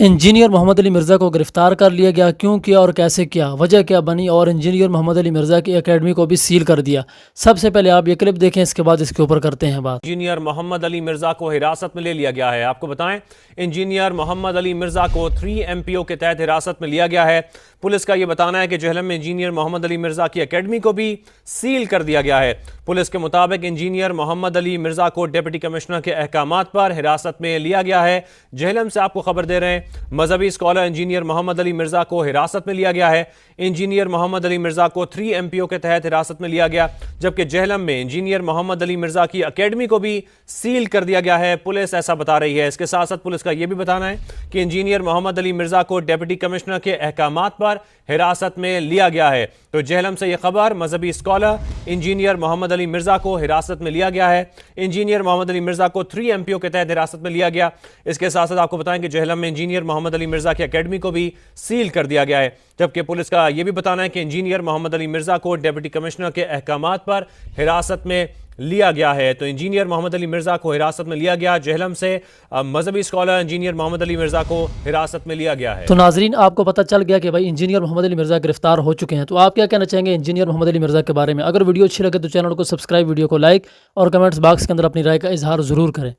Engineer محمد علی مرزا کو گرفتار کر لیا گیا، کیوں کیا اور کیسے کیا، وجہ کیا بنی، اور انجینئر محمد علی مرزا کی اکیڈمی کو بھی سیل کر دیا۔ سب سے پہلے آپ یہ کلپ دیکھیں، اس کے بعد اس کے اوپر کرتے ہیں بات۔ انجینئر محمد علی مرزا کو حراست میں لے لیا گیا ہے۔ آپ کو بتائیں، انجینئر محمد علی مرزا کو 3 MPO کے تحت حراست میں لیا گیا ہے۔ پولیس کا یہ بتانا ہے کہ جہلم میں انجینئر محمد علی مرزا کی اکیڈمی کو بھی سیل کر دیا گیا ہے۔ پولیس کے مطابق انجینئر محمد علی مرزا کو ڈپٹی کمشنر کے احکامات پر حراست میں لیا گیا ہے۔ جہلم سے آپ کو خبر دے رہے ہیں، مذہبی اسکالر انجینئر محمد علی مرزا کو حراست میں لیا گیا ہے۔ انجینئر محمد علی مرزا کو 3 MPO کے تحت حراست میں لیا گیا، جبکہ جہلم میں انجینئر محمد علی مرزا کی اکیڈمی کو بھی سیل کر دیا گیا ہے۔ پولیس ایسا بتا رہی ہے۔ اس کے ساتھ ساتھ پولیس کا یہ بھی بتانا ہے کہ انجینئر محمد علی مرزا کو ڈپٹی کمشنر کے احکامات پر حراست میں لیا گیا ہے۔ تو جہلم سے یہ خبر، مذہبی اسکالر انجینئر محمد علی مرزا کو حراست میں لیا گیا ہے۔ انجینئر محمد علی مرزا کو 3 MPO کے تحت حراست میں لیا گیا۔ اس کے ساتھ ساتھ آپ کو بتائیں کہ جہلم میں انجینئر محمد علی مرزا کی اکیڈمی کو بھی سیل کر دیا گیا ہے، جبکہ پولیس کا یہ بھی بتانا ہے کہ انجینئر محمد علی مرزا کو ڈپٹی کمشنر کے احکامات پر حراست میں لیا گیا ہے۔ تو انجینئر محمد علی مرزا کو حراست میں لیا گیا، جہلم سے مذہبی اسکالر انجینئر محمد علی مرزا کو حراست میں لیا گیا ہے۔ تو ناظرین، آپ کو پتہ چل گیا کہ بھائی انجینئر محمد علی مرزا گرفتار ہو چکے ہیں۔ تو آپ کیا کہنا چاہیں گے انجینئر محمد علی مرزا کے بارے میں؟ اگر ویڈیو اچھی لگے تو چینل کو سبسکرائب، ویڈیو کو لائک اور کمنٹس باکس کے اندر اپنی رائے کا اظہار ضرور کریں۔